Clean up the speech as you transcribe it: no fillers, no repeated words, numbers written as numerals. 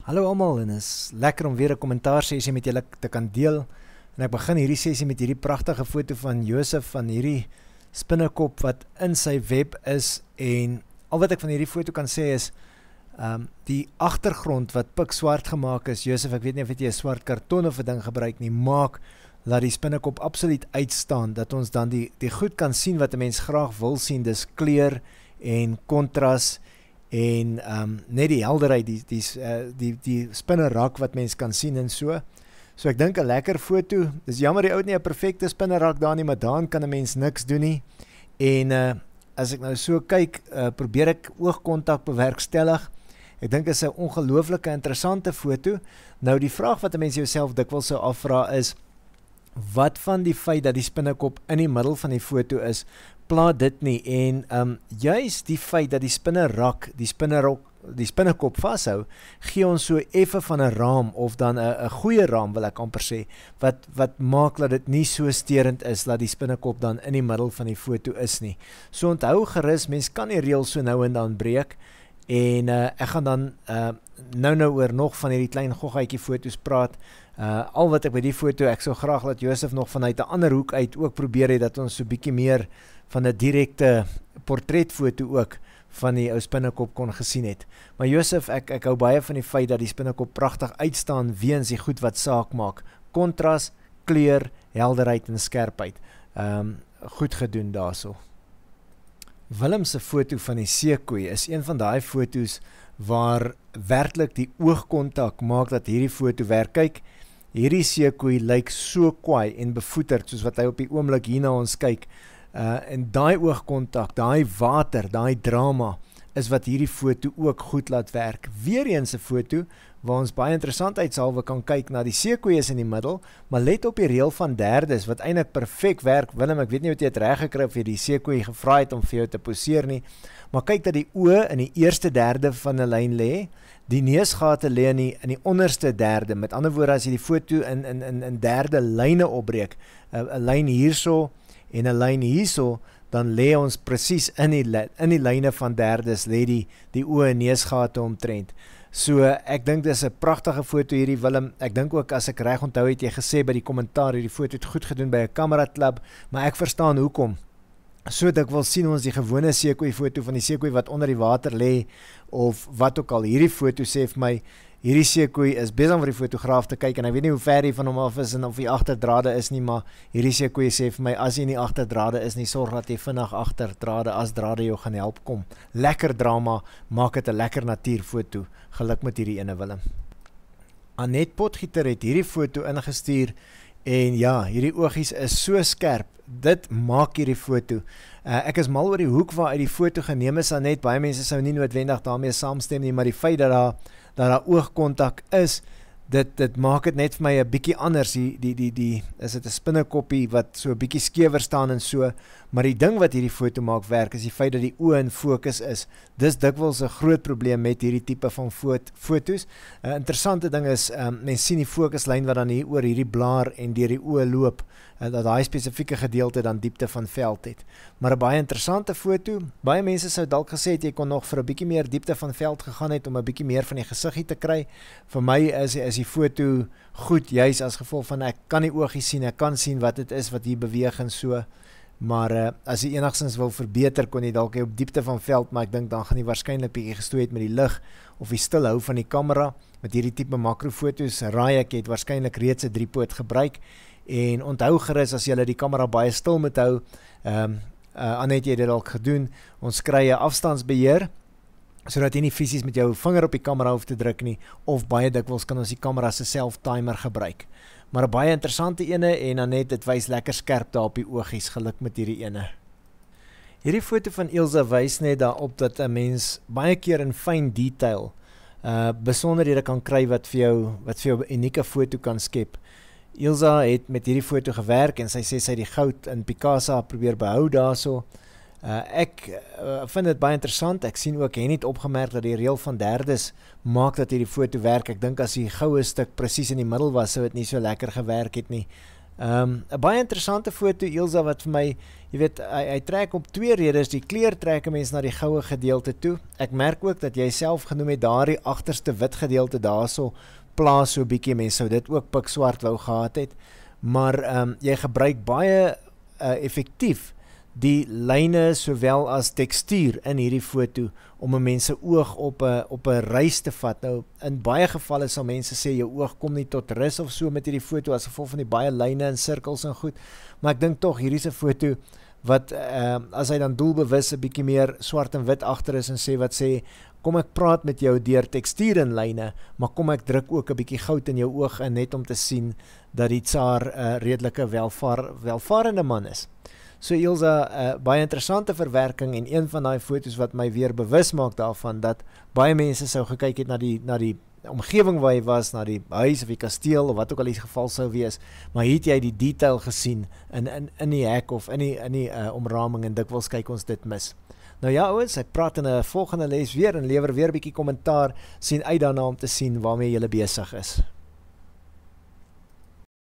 Hallo almal en is lekker om weer 'n kommentaarsessie met julle te kan deel. En ek begin hierdie sessie met hierdie pragtige foto van Josef van hierdie spinnekop wat in sy web is, en al wat ek van hierdie foto kan sê is die agtergrond wat pikswart gemaak is. Josef, ek weet nie of jy 'n swart karton of 'n ding gebruik nie, maak laat die spinnekop absoluut uitstaan, dat ons dan die goed kan sien wat 'n mens graag wil sien, dis kleur en kontras en net die helderheid, die spinnerak wat mens kan sien en so. So ek dink 'n lekker foto. Dis jammer die ou het nie 'n perfekte spinnerak daar nie, maar daan kan 'n mens niks doen nie. En as ek nou so kyk, probeer ek oogkontak bewerkstellig. Ek dink is 'n ongelooflike interessante foto. Nou die vraag wat 'n mens jouself dikwels sou afvra is, wat van die feit dat die spinnekop in die middel van die foto is, pla dit nie? En juis die feit dat die spinnerak, die spinnekop vashou, gee ons so effe van 'n raam, of dan 'n goeie raam wil ek amper sê, wat maak dat dit nie so sterend is, dat die spinnekop dan in die middel van die foto is nie. So onthou gerus, mens kan die reël so nou en dan breek, en ek gaan dan nou oor nog van hierdie klein goggaatjie foto's praat. Al wat ek by die foto, ek sou graag dat Josef nog vanuit 'n ander hoek uit ook probeer het, dat ons so bietjie meer van 'n direkte portretfoto ook van die ou spinnekop kon gesien het. Maar Josef, ek hou baie van die feit dat die spinnekop pragtig uitstaan weens die goed wat saak maak. Kontras, kleur, helderheid en skerpheid. Goed gedoen daarso. Willem se foto van die seekoei is een van daai foto's waar werklik die oogkontak maak dat hierdie foto werk. Kyk, hierdie seekoei lyk so kwaai en bevoeterd, soos wat hy op die oomblik hier na ons kyk. En daai oogkontak, daai water, daai drama, is wat hierdie foto ook goed laat werk. Weereens 'n foto waar ons baie interessant uitshalwe kan kyk na die seekoei is in die middel, maar let op die reël van derdes, wat eintlik perfek werk. Willem, ek weet nie of jy het reg gekry of jy die seekoei gevra het om vir jou te poseer nie, maar kyk dat die oë in die eerste derde van 'n lyn lê, die neusgate lê in die onderste derde. Met ander woorde, as jy die foto in derde lyne opbreek, 'n lyn hierso en 'n lyn hierso, dan lê ons presies in die lyne van derdes, lê die oë en neusgate omtrent. So ek dink dis 'n pragtige foto hierdie, Willem. Ek dink ook, as ek reg onthou, het jy gesê by die kommentaar, hierdie foto het goed gedoen by 'n kameraklub, maar ek verstaan hoekom. So dikwels sien ons die gewone seekoei foto van die seekoei wat onder die water lê, of wat ook al. Hierdie foto sê vir my, hierdie seekoei is besig om vir die fotograaf te kyk, en ek weet nie hoe ver hy van hom af is en of die agterdrade is nie, maar hierdie seekoei sê vir my, as jy nie agterdrade is nie, sorg dat jy vinnig agterdrade, as drade jou gaan help kom. Lekker drama, maak dit 'n lekker natuurfoto. Geluk met hierdie ene, Willem. Annette Potgieter het hierdie foto ingestuur, en ja, hierdie oogies is so skerp, dit maak hierdie foto. Ek is mal oor die hoek waar uit die foto geneem is, Annette. Baie mense sou nie noodwendig daarmee saamstem nie, maar die feit dat daar oogkontak is, dit maak dit net vir my 'n bietjie anders. Is dit 'n spinnekoppie wat so 'n bietjie skewer staan en so, maar die ding wat hierdie foto maak werk, is die feit dat die oë in fokus is. Dis dikwels 'n groot probleem met hierdie tipe van foto's. Interessante ding is, mens sien die fokuslyn wat dan hier oor hierdie blaar en deur die oë loop, dat daai spesifieke gedeelte dan diepte van veld het. Maar 'n baie interessante foto. Baie mense sou dalk gesê het jy kon nog vir 'n bietjie meer diepte van veld gegaan het om 'n bietjie meer van die gesiggie te kry. Vir my is die foto goed, juis as gevolg van ek kan die oogie sien, ek kan sien wat dit is wat hier beweeg en so. Maar as jy enigstens wil verbeter, kon jy dalk op diepte van veld, maar ek dink dan gaan jy waarskynlik bietjie gestoei het met die lig of die stilhou van die kamera. Met hierdie tipe makrofoto's raai ek het waarskynlik reeds 'n driepoot gebruik. En onthou gerus, as jy die kamera baie stil moet hou, Annette, jy dit dalk gedoen, ons kry 'n afstandsbeheer, sodat jy nie fisies met jou vinger op die kamera hoef te druk nie, of baie dikwels kan ons die kamera se self-timer gebruik. Maar 'n baie interessante ene, en Annette, dit wys lekker skerp daar op die oogies. Geluk met hierdie ene. Hierdie foto van Ilse wys net daarop dat 'n mens baie keer in fyn detail besonderhede kan kry wat vir jou 'n unieke foto kan skep. Ilse het met hierdie foto gewerk, en sy sê sy die goud in Picasa probeer behou daarso. Ek vind dit baie interessant. Ek sien ook, jy het opgemerk dat die reël van derdes maak dat hierdie foto werk. Ek dink as die goue stuk presies in die middel was, sou dit nie so lekker gewerk het nie. 'n baie interessante foto, Ilse, wat vir my, jy weet, hy trek op 2 redes. Die kleur trek 'n mens na die goue gedeelte toe. Ek merk ook dat jy self genoem het, daardie agterste wit gedeelte daarso plaas so bietjie, mens sou dit ook pikswart wou gehad het, maar jy gebruik baie effektief die lyne sowel as tekstuur in hierdie foto om 'n mens se oog op 'n reis te vat. Nou, in baie gevalle sal mense sê jou oog kom nie tot rus of so met hierdie foto as gevolg van die baie lyne en sirkels en goed, maar ek dink tog hierdie is 'n foto wat as hy dan doelbewus 'n bietjie meer swart en wit agter is en sê wat sê, kom ek praat met jou deur tekstuur en lyne, maar kom ek druk ook 'n bietjie goud in jou oog in net om te sien dat die tsaar 'n redelike welvarende man is. So Ilse, baie interessante verwerking en een van daai foto's wat my weer bewus maak daarvan dat baie mense sou gekyk het na die omgewing waar hy was, na die huis of die kasteel of wat ook al die geval sou wees, maar hier het jy die detail gesien in die hek of in die omraming en dikwels kyk ons dit mis. Nou ja ouens, ek praat in 'n volgende les weer en lewer weer 'n bietjie kommentaar, sien uit daarna om te sien waarmee julle besig is.